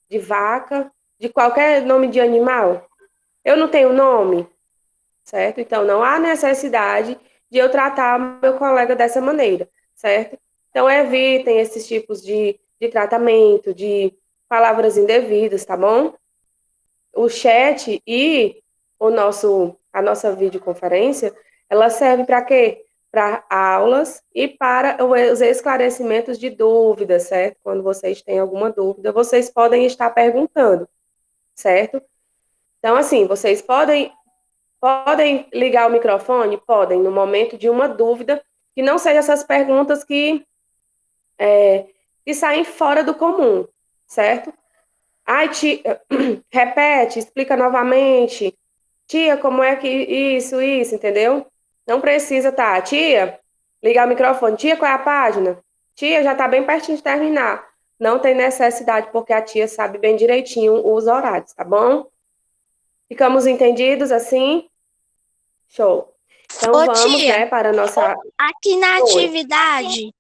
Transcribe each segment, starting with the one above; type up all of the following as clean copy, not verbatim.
de vaca, de qualquer nome de animal? Eu não tenho nome, certo? Então, não há necessidade de eu tratar meu colega dessa maneira, certo? Então, evitem esses tipos de tratamento, de palavras indevidas, tá bom? O chat e a nossa videoconferência, ela serve para quê? Para aulas e para os esclarecimentos de dúvidas, certo? Quando vocês têm alguma dúvida, vocês podem estar perguntando, certo? Então, assim, vocês podem ligar o microfone? Podem, no momento de uma dúvida, que não sejam essas perguntas que saem fora do comum, certo? Ai, repete, explica novamente. Tia, como é que isso, entendeu? Não precisa, tá? Tia, ligar o microfone. Tia, qual é a página? Tia, já tá bem pertinho de terminar. Não tem necessidade, porque a tia sabe bem direitinho os horários, tá bom? Ficamos entendidos assim? Show. Então Ô vamos, tia, né, para a nossa. aqui na Oi. atividade,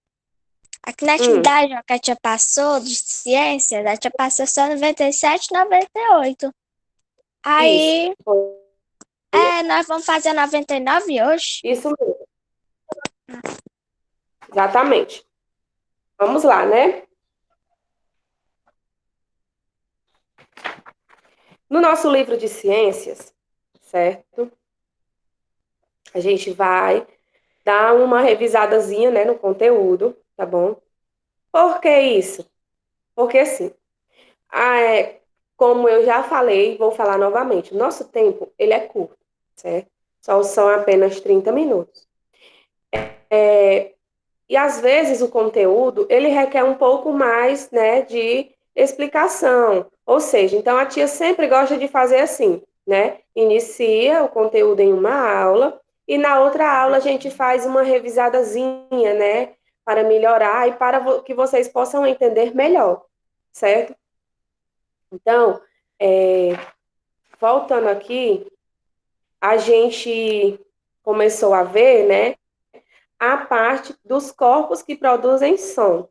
aqui na Hum, atividade ó, que a tia passou de ciência, a tia passou só 97 e 98. isso. Aí, nós vamos fazer 99 hoje. Isso mesmo. Exatamente. Vamos lá, né? No nosso livro de ciências, certo? A gente vai dar uma revisadazinha, né, no conteúdo, tá bom? Por que isso? Porque assim, como eu já falei, vou falar novamente, o nosso tempo, ele é curto, certo? Só são apenas 30 minutos. E às vezes o conteúdo, ele requer um pouco mais, né, de explicação. Ou seja, então a tia sempre gosta de fazer assim, né? Inicia o conteúdo em uma aula e na outra aula a gente faz uma revisadazinha, né, para melhorar e para que vocês possam entender melhor, certo? Então, é, voltando aqui, a gente começou a ver, né, a parte dos corpos que produzem som,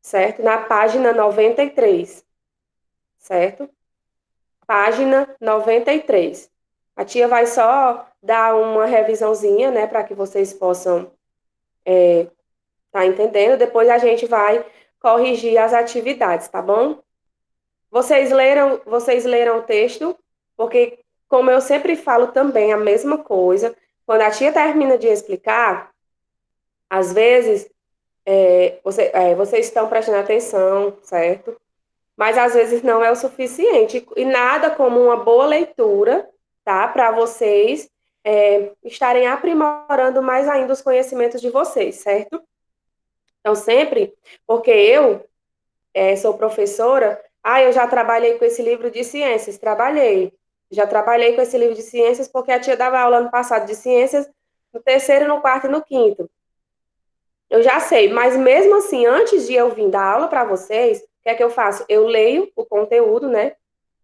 certo? Na página 93, certo? Página 93. A tia vai só dar uma revisãozinha, né, para que vocês possam tá entendendo. Depois a gente vai corrigir as atividades, tá bom? Vocês leram o texto? Porque, como eu sempre falo também a mesma coisa, quando a tia termina de explicar, às vezes vocês estão prestando atenção, certo? Mas às vezes não é o suficiente. E nada como uma boa leitura, tá? Para vocês estarem aprimorando mais ainda os conhecimentos de vocês, certo? Então, sempre, porque eu sou professora, eu já trabalhei com esse livro de ciências, trabalhei. Já trabalhei com esse livro de ciências porque a tia dava aula ano passado de ciências no terceiro, no quarto e no quinto. Eu já sei, mas mesmo assim, antes de eu vir dar aula para vocês, o que é que eu faço? Eu leio o conteúdo, né?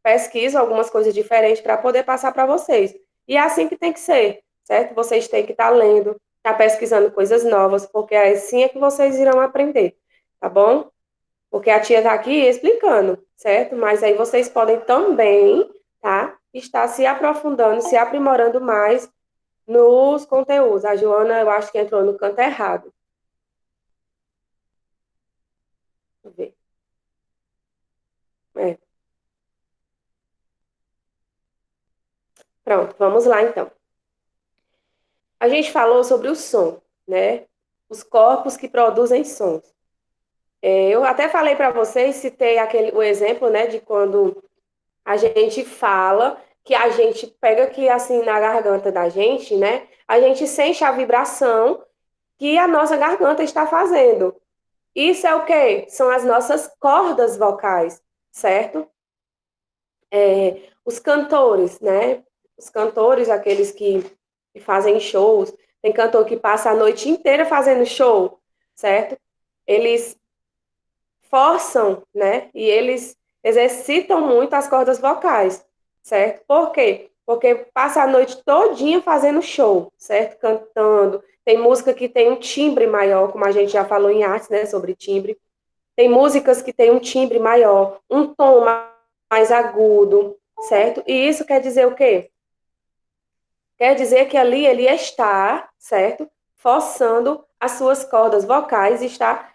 Pesquiso algumas coisas diferentes para poder passar para vocês. E é assim que tem que ser, certo? Vocês têm que estar lendo, estar pesquisando coisas novas, porque assim é que vocês irão aprender, tá bom? Porque a tia está aqui explicando, certo? Mas aí vocês podem também, tá? Estar se aprofundando, se aprimorando mais nos conteúdos. A Joana, eu acho que entrou no canto errado. Deixa eu ver. É, pronto, vamos lá então. A gente falou sobre o som, né? Os corpos que produzem sons. Eu até falei para vocês, citei o exemplo, né, de quando a gente fala, que a gente pega aqui assim na garganta da gente, né? A gente sente a vibração que a nossa garganta está fazendo. Isso é o quê? São as nossas cordas vocais, certo? Os cantores, né? Os cantores, aqueles que fazem shows, tem cantor que passa a noite inteira fazendo show, certo? Eles forçam, né? E eles exercitam muito as cordas vocais, certo? Por quê? Porque passa a noite todinha fazendo show, certo? Cantando. Tem música que tem um timbre maior, como a gente já falou em artes, né? Sobre timbre. Tem músicas que têm um timbre maior, um tom mais agudo, certo? E isso quer dizer o quê? Quer dizer que ali ele está, certo? Forçando as suas cordas vocais e está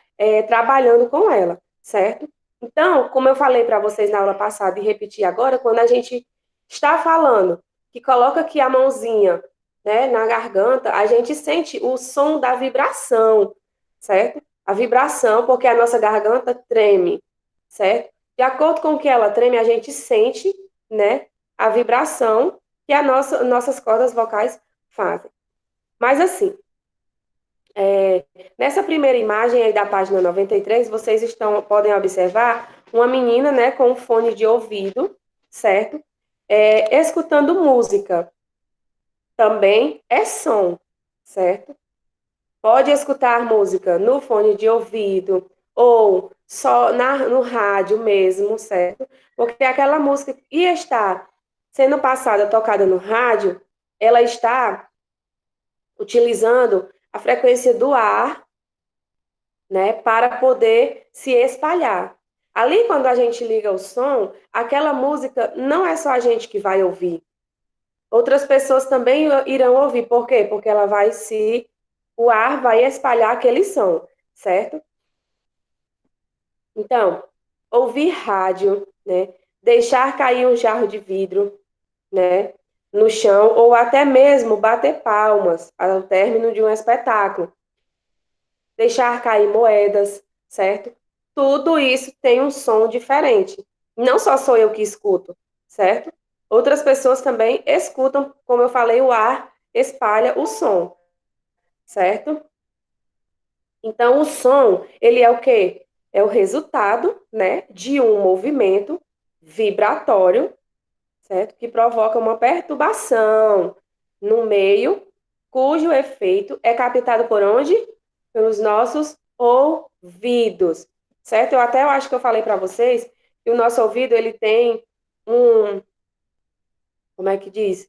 trabalhando com ela, certo? Então, como eu falei para vocês na aula passada e repetir agora, quando a gente está falando que coloca aqui a mãozinha, né, na garganta, a gente sente o som da vibração, certo? A vibração, porque a nossa garganta treme, certo? De acordo com o que ela treme, a gente sente, né, a vibração que nossas cordas vocais fazem. Mas assim, nessa primeira imagem aí da página 93, vocês podem observar uma menina, né, com um fone de ouvido, certo? Escutando música. Também é som, certo? Pode escutar música no fone de ouvido ou só no rádio mesmo, certo? Porque aquela música que está sendo passada, tocada no rádio, ela está utilizando a frequência do ar, né, para poder se espalhar. Ali, quando a gente liga o som, aquela música não é só a gente que vai ouvir. Outras pessoas também irão ouvir. Por quê? Porque o ar vai espalhar aquele som, certo? Então, ouvir rádio, né? Deixar cair um jarro de vidro, né? No chão, ou até mesmo bater palmas ao término de um espetáculo. Deixar cair moedas, certo? Tudo isso tem um som diferente. Não só sou eu que escuto, certo? Outras pessoas também escutam, como eu falei, o ar espalha o som, certo? Então, o som, ele é o quê? É o resultado, né, de um movimento vibratório, certo? Que provoca uma perturbação no meio, cujo efeito é captado por onde? Pelos nossos ouvidos, certo? Eu acho que eu falei para vocês que o nosso ouvido, ele tem um, como é que diz?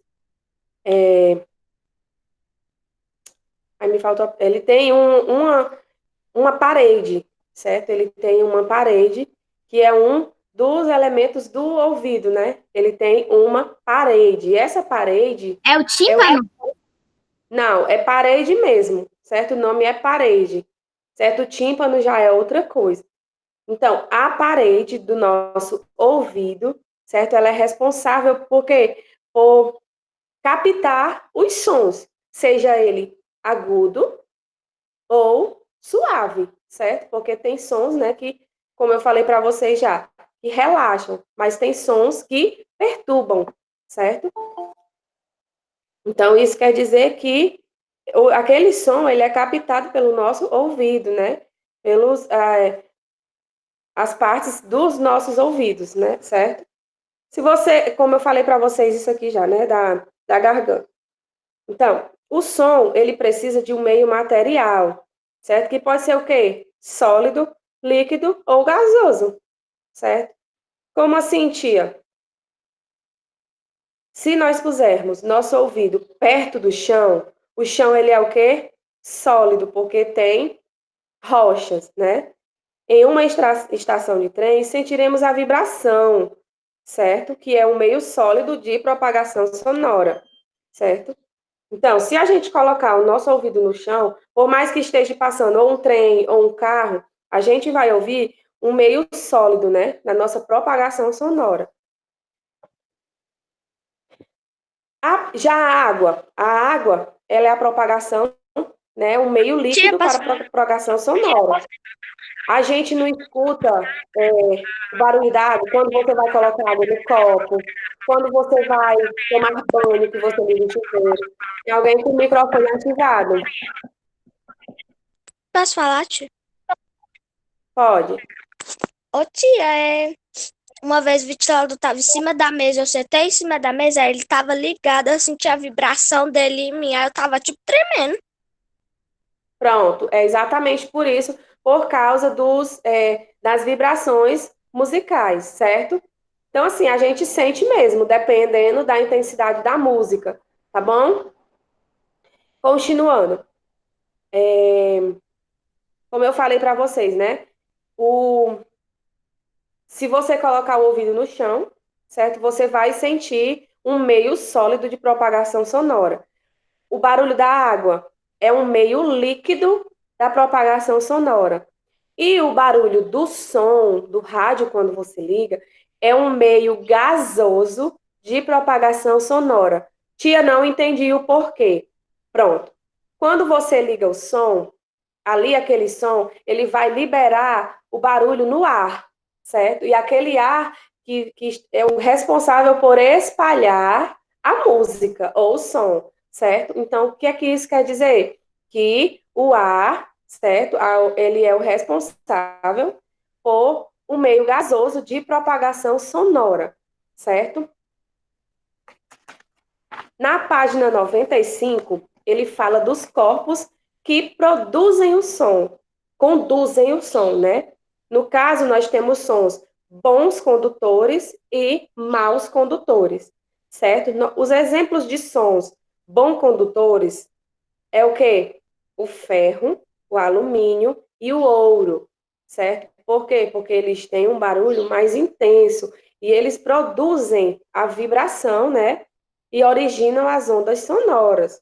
Aí me faltou, ele tem uma parede, certo? Ele tem uma parede que é um dos elementos do ouvido, né? Ele tem uma parede. E essa parede É o é o... tímpano? Não, é parede mesmo, certo? O nome é parede, certo? O tímpano já é outra coisa. Então, a parede do nosso ouvido, certo? Ela é responsável por quê? Por captar os sons, seja ele agudo ou suave, certo? Porque tem sons, né, que, como eu falei para vocês já, que relaxam, mas tem sons que perturbam, certo? Então, isso quer dizer que aquele som, ele é captado pelo nosso ouvido, né? Pelos, as partes dos nossos ouvidos, né? Certo? Se você, como eu falei para vocês isso aqui já, né? Da garganta. Então, o som, ele precisa de um meio material, certo? Que pode ser o quê? Sólido, líquido ou gasoso, certo? Como assim, tia? Se nós pusermos nosso ouvido perto do chão, o chão ele é o quê? Sólido, porque tem rochas, né? Em uma estação de trem, sentiremos a vibração, certo? Que é um meio sólido de propagação sonora, certo? Então, se a gente colocar o nosso ouvido no chão, por mais que esteja passando ou um trem ou um carro, a gente vai ouvir um meio sólido, né? Na nossa propagação sonora. Já a água, ela é a propagação, né? Um meio Tia, líquido para posso... a propagação sonora. A gente não escuta o barulho da água quando você vai colocar água no copo, quando você vai tomar banho, que você liga o chuveiro. Tem alguém com o microfone ativado? Posso falar, tia? Pode. Ô, tia, uma vez o Vitório tava em cima da mesa, eu sentei em cima da mesa, aí ele tava ligado, eu senti a vibração dele em mim, aí eu tava, tipo, tremendo. Pronto, é exatamente por isso, por causa das vibrações musicais, certo? Então, assim, a gente sente mesmo, dependendo da intensidade da música, tá bom? Continuando. Como eu falei para vocês, né? O, se você colocar o ouvido no chão, certo? Você vai sentir um meio sólido de propagação sonora. O barulho da água é um meio líquido da propagação sonora. E o barulho do som, do rádio, quando você liga, é um meio gasoso de propagação sonora. Tia, não entendi o porquê. Pronto. Quando você liga o som, ali aquele som, ele vai liberar o barulho no ar, certo? E aquele ar que é o responsável por espalhar a música ou o som, certo? Então, o que é que isso quer dizer? Que o ar, certo? Ele é o responsável por um meio gasoso de propagação sonora, certo? Na página 95, ele fala dos corpos que produzem o som, conduzem o som, né? No caso, nós temos sons bons condutores e maus condutores, certo? Os exemplos de sons bons condutores é o quê? O ferro, o alumínio e o ouro, certo? Por quê? Porque eles têm um barulho mais intenso e eles produzem a vibração, né? E originam as ondas sonoras,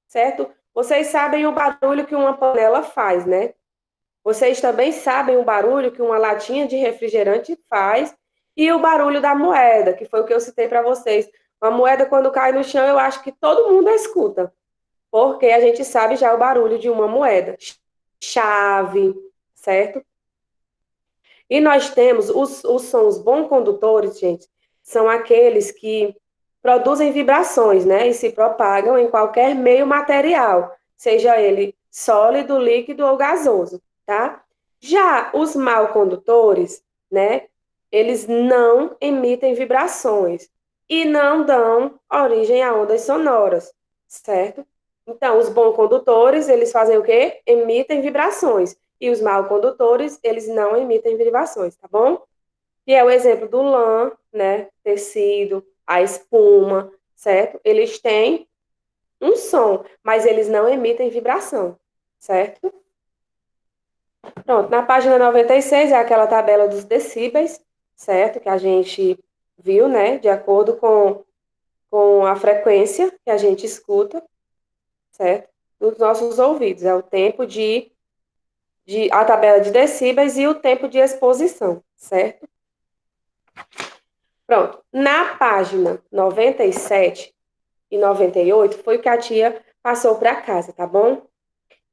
certo? Vocês sabem o barulho que uma panela faz, né? Vocês também sabem o barulho que uma latinha de refrigerante faz e o barulho da moeda, que foi o que eu citei para vocês. Uma moeda, quando cai no chão, eu acho que todo mundo escuta, porque a gente sabe já o barulho de uma moeda. Chave, certo? E nós temos os sons bons condutores, gente, são aqueles que produzem vibrações, né? E se propagam em qualquer meio material, seja ele sólido, líquido ou gasoso, tá? Já os mal condutores, né? Eles não emitem vibrações e não dão origem a ondas sonoras, certo? Então, os bons condutores, eles fazem o quê? Emitem vibrações. E os mal condutores, eles não emitem vibrações, tá bom? Que é o exemplo do lã, né? Tecido, a espuma, certo? Eles têm um som, mas eles não emitem vibração, certo? Pronto, na página 96 é aquela tabela dos decíbeis, certo? Que a gente viu, né? De acordo com a frequência que a gente escuta, certo? Dos nossos ouvidos. É o tempo de a tabela de decíbeis e o tempo de exposição, certo? Pronto. Na página 97 e 98 foi o que a tia passou para casa, tá bom?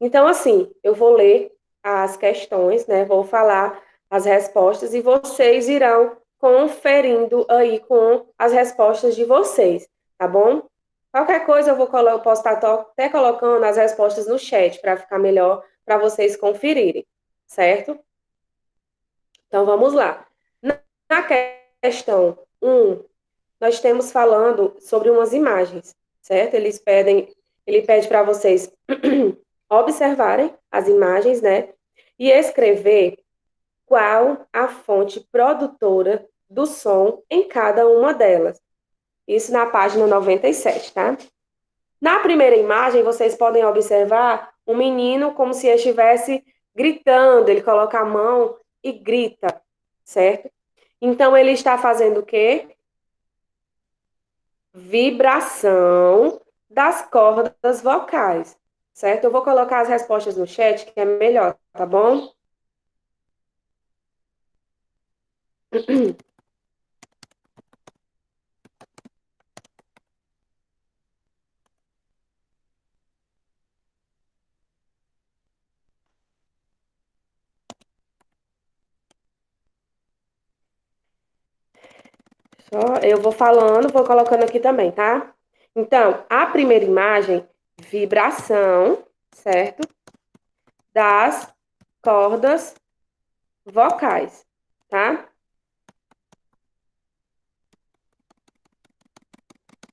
Então, assim, eu vou ler as questões, né? Vou falar as respostas e vocês irão conferindo aí com as respostas de vocês, tá bom? Qualquer coisa eu posso estar até colocando as respostas no chat para ficar melhor para vocês conferirem, certo? Então vamos lá. Na questão 1, nós temos falando sobre umas imagens, certo? Ele pede para vocês observarem as imagens, né? E escrever qual a fonte produtora do som em cada uma delas. Isso na página 97, tá? Na primeira imagem, vocês podem observar um menino como se estivesse gritando, ele coloca a mão e grita, certo? Então, ele está fazendo o quê? Vibração das cordas vocais, certo? Eu vou colocar as respostas no chat, que é melhor, tá bom? Só eu vou falando, vou colocando aqui também, tá? Então, a primeira imagem, vibração, certo? Das cordas vocais, tá?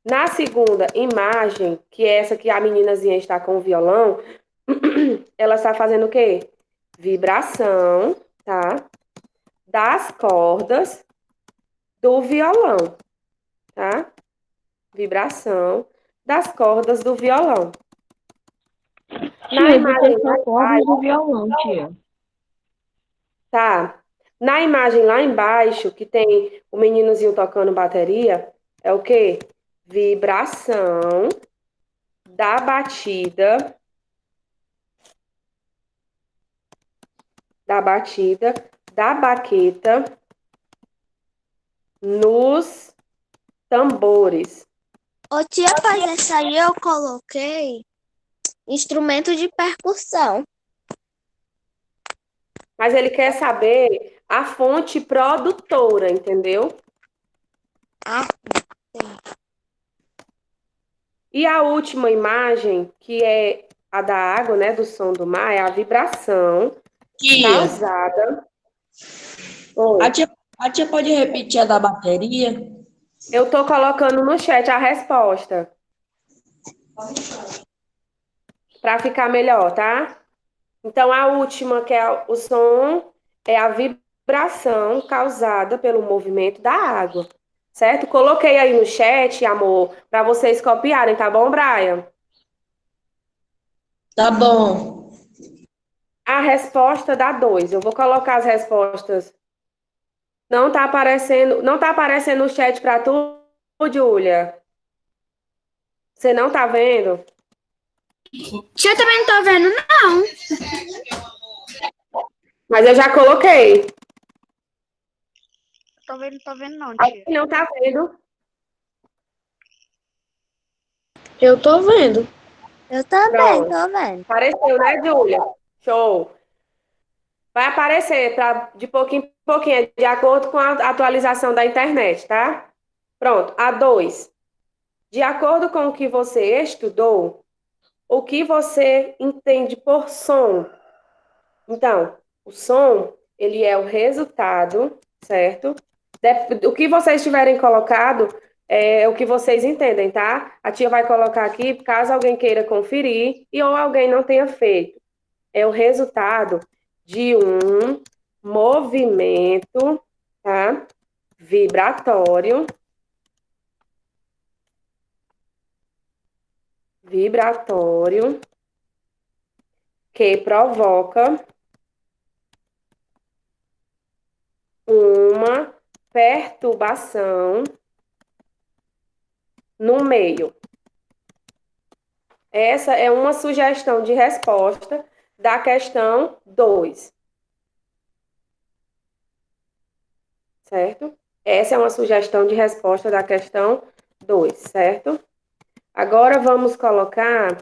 Na segunda imagem, que é essa que a meninazinha está com o violão, ela está fazendo o quê? Vibração, tá? Das cordas do violão, tá? Vibração das cordas do violão. Na Tia, do que imagem são mais cordas do violão, tia? tá. Na imagem lá embaixo, que tem o meninozinho tocando bateria, é o quê? Vibração da batida, da baqueta nos tambores. Ô, tia, faz essa aí eu coloquei instrumento de percussão. Mas ele quer saber a fonte produtora, entendeu? Ah, E a última imagem, que é a da água, né, do som do mar, é a vibração Tia, causada. a Oi. tia, a tia pode repetir a da bateria? Eu tô colocando no chat a resposta para ficar melhor, tá? Então a última, que é o som, é a vibração causada pelo movimento da água, certo? Coloquei aí no chat, amor, para vocês copiarem, tá bom, Brian? Tá bom. A resposta dá 2. Eu vou colocar as respostas. Não tá aparecendo no chat para tu, Júlia. Você não tá vendo? tia também não tô vendo, não. Mas eu já coloquei. Tô vendo não, tia. Alguém não tá vendo? Eu tô vendo. Eu também Pronto. tô vendo. Apareceu, né, Júlia? Show. Vai aparecer de pouquinho em pouquinho, de acordo com a atualização da internet, tá? Pronto. A 2. De acordo com o que você estudou, o que você entende por som? Então, o som, ele é o resultado, certo? O que vocês tiverem colocado é o que vocês entendem, tá? A tia vai colocar aqui, caso alguém queira conferir e ou alguém não tenha feito. É o resultado de um movimento, tá? Vibratório, vibratório, que provoca uma perturbação no meio. Essa é uma sugestão de resposta da questão 2, certo? Essa é uma sugestão de resposta da questão 2, certo? Agora vamos colocar.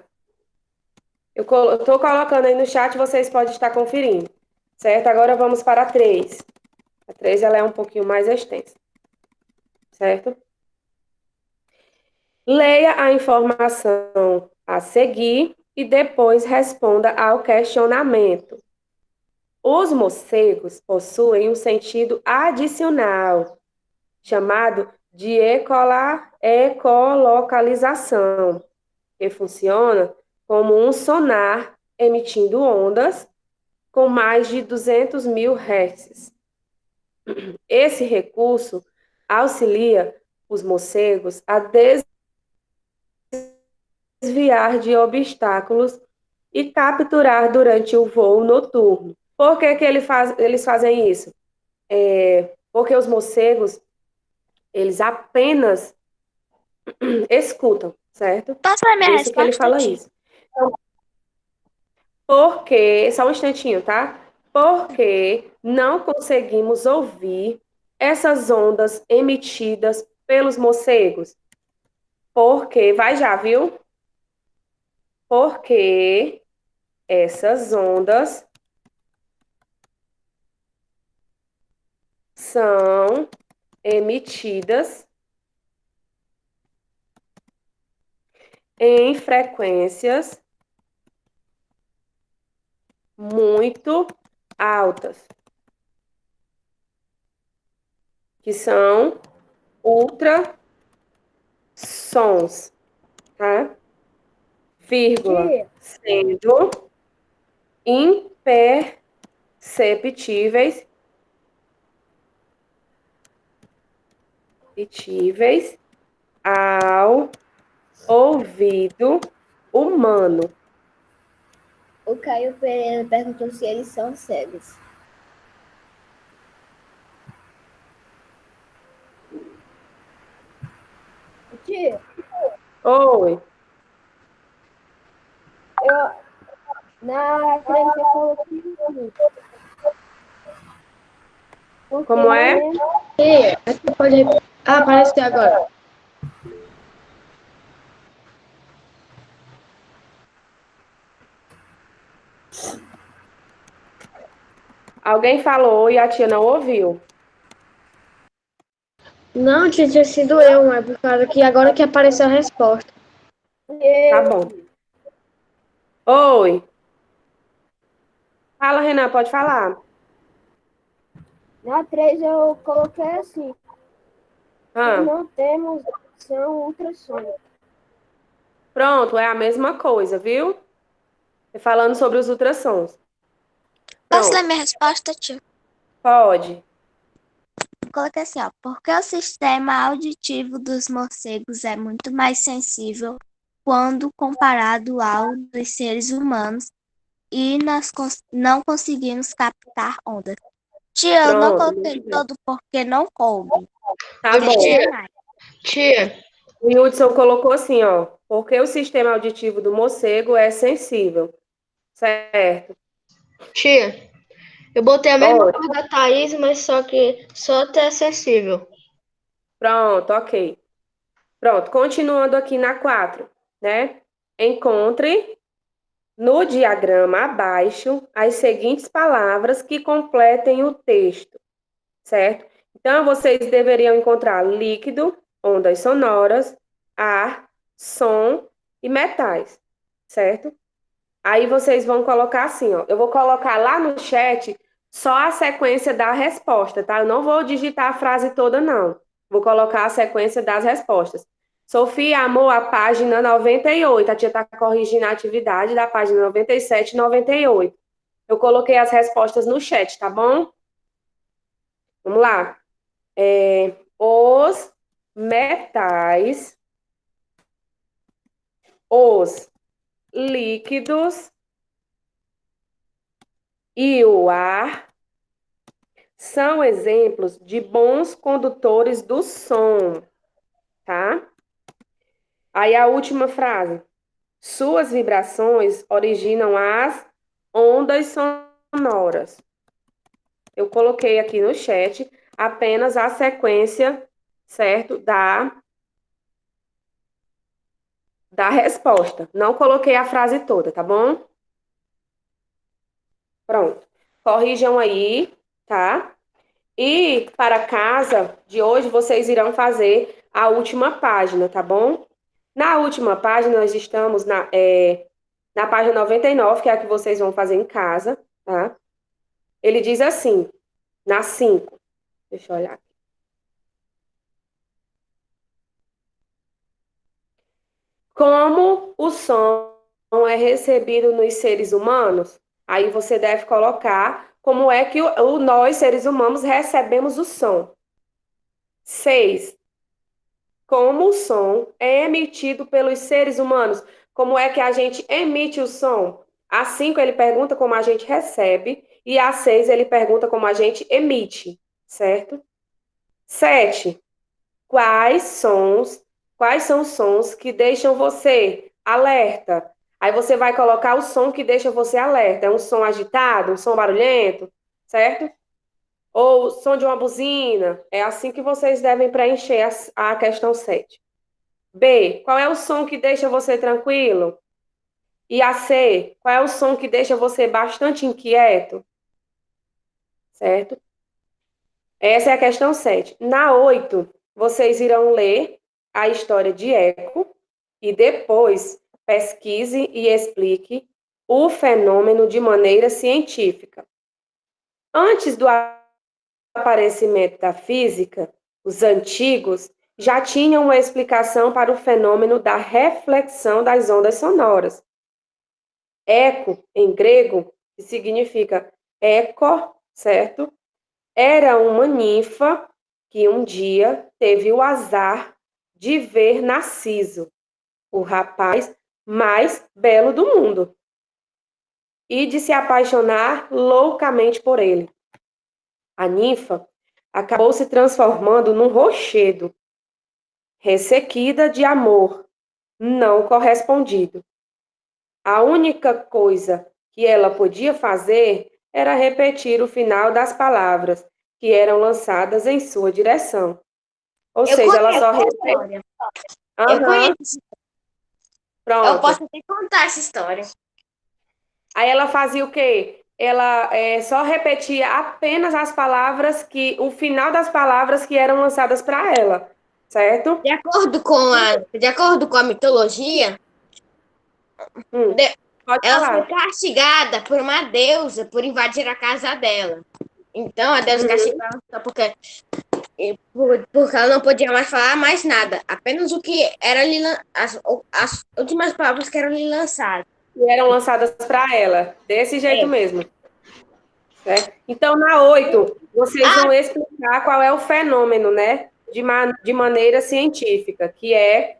Eu estou colocando aí no chat, vocês podem estar conferindo, certo? Agora vamos para a 3. A 3 ela é um pouquinho mais extensa, certo? Leia a informação a seguir e depois responda ao questionamento. Os morcegos possuem um sentido adicional, chamado de ecolocalização, que funciona como um sonar emitindo ondas com mais de 200 mil Hz. Esse recurso auxilia os morcegos a desviar de obstáculos e capturar durante o voo noturno. Por que que eles fazem isso? Porque os morcegos, eles apenas escutam, certo? Posso ver Por minha isso que ele resposta, fala tia? isso. Porque, só um instantinho, tá? Porque não conseguimos ouvir essas ondas emitidas pelos morcegos. Porque, vai já, viu? Porque essas ondas são emitidas em frequências muito altas, que são ultrassons, tá? Vírgula, Tia. sendo imperceptíveis perceptíveis ao ouvido humano. O Caio Pereira perguntou se eles são cegos. Tia, Oi. na frente você falou que sim. Porque Como eu é? lembro. Tia, você pode repetir. Ah, apareceu agora. Alguém falou e a tia não ouviu. Não, tia, tinha sido eu, mas por causa que agora que apareceu a resposta. Tá bom. Oi. Fala, Renan, pode falar. Na 3 eu coloquei assim, que Ah, não temos opção ultrassônica. pronto, é a mesma coisa, viu? Falando sobre os ultrassons. Posso ler Pronto, minha resposta, tio? pode. Coloquei assim, ó. Porque o sistema auditivo dos morcegos é muito mais sensível quando comparado ao dos seres humanos e nós não conseguimos captar ondas. Tia, eu não Pronto, coloquei muito bem. todo porque não coube. Tá Ô, bom. Deixei tia, mais. tia, O Hudson colocou assim, ó. Porque o sistema auditivo do morcego é sensível. Certo. tia, eu botei a mesma Oi. cor da Thaís, mas só que só até acessível. Pronto, ok. Pronto, continuando aqui na 4, né? Encontre no diagrama abaixo as seguintes palavras que completem o texto, certo? Então, vocês deveriam encontrar líquido, ondas sonoras, ar, som e metais, certo? Aí vocês vão colocar assim, ó. Eu vou colocar lá no chat só a sequência da resposta, tá? Eu não vou digitar a frase toda, não. Vou colocar a sequência das respostas. Sofia, amor, a página 98. A tia está corrigindo a atividade da página 97 e 98. Eu coloquei as respostas no chat, tá bom? Vamos lá. Os metais, os líquidos e o ar são exemplos de bons condutores do som, tá? Aí a última frase. Suas vibrações originam as ondas sonoras. Eu coloquei aqui no chat apenas a sequência, certo? Da resposta. Não coloquei a frase toda, tá bom? Pronto. Corrijam aí, tá? E para casa de hoje, vocês irão fazer a última página, tá bom? Na última página, nós estamos na página 99, que é a que vocês vão fazer em casa, tá? Ele diz assim, na 5. Deixa eu olhar. Como o som é recebido nos seres humanos? Aí você deve colocar como é que nós, seres humanos, recebemos o som. 6. Como o som é emitido pelos seres humanos? Como é que a gente emite o som? A 5 ele pergunta como a gente recebe e a 6 ele pergunta como a gente emite, certo? 7. Quais são os sons que deixam você alerta? Aí você vai colocar o som que deixa você alerta. É um som agitado, um som barulhento, certo? Ou som de uma buzina. É assim que vocês devem preencher a questão 7. B, qual é o som que deixa você tranquilo? E a C, qual é o som que deixa você bastante inquieto? Certo? Essa é a questão 7. Na 8, vocês irão ler a história de Eco e depois pesquise e explique o fenômeno de maneira científica. Antes do aparecimento da física, os antigos já tinham uma explicação para o fenômeno da reflexão das ondas sonoras. Eco, em grego, que significa eco, certo? Era uma ninfa que um dia teve o azar de ver Narciso, o rapaz mais belo do mundo, e de se apaixonar loucamente por ele. A ninfa acabou se transformando num rochedo, ressequida de amor não correspondido. A única coisa que ela podia fazer era repetir o final das palavras que eram lançadas em sua direção. Ou Eu seja, ela conheço só essa repetia. história. Eu Aham, conheço. Eu pronto. posso até contar essa história. Aí ela fazia o quê? Ela só repetia apenas as palavras o final das palavras que eram lançadas para ela, certo? De acordo com a mitologia, Hum, de- pode ela foi falar. castigada por uma deusa por invadir a casa dela. Então a deusa Uhum. castigou ela só porque ela não podia mais falar mais nada. Apenas o que era as últimas palavras que eram lhe lançadas. Que eram lançadas para ela, desse jeito É. mesmo. Certo? Então, na 8, vocês Ah, vão explicar qual é o fenômeno, né? De maneira científica, que é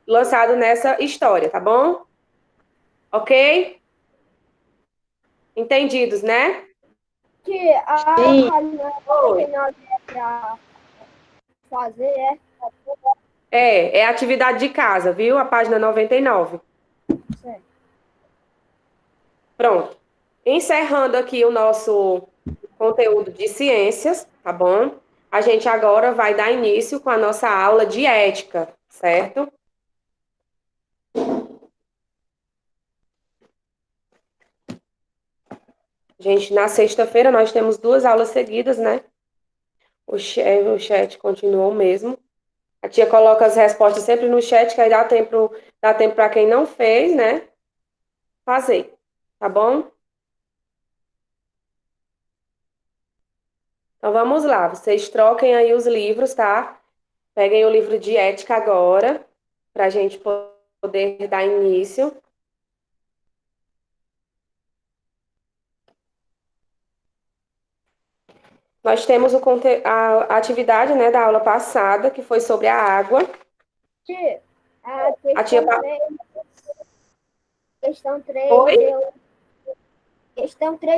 lançado nessa história, tá bom? Ok? Entendidos, né? Que a Sim. página Oi. 99 é para fazer, É atividade de casa, viu? A página 99. Certo. Pronto. Encerrando aqui o nosso conteúdo de ciências, tá bom? A gente agora vai dar início com a nossa aula de ética, certo? Gente, na sexta-feira nós temos 2 aulas seguidas, né? O chat continua o mesmo. A tia coloca as respostas sempre no chat, que aí dá tempo para quem não fez, né? Fazer, tá bom? Então vamos lá, vocês troquem aí os livros, tá? Peguem o livro de ética agora, para a gente poder dar início. Nós temos a atividade, né, da aula passada, que foi sobre a água. a A tia. questão 3 Oi? questão 3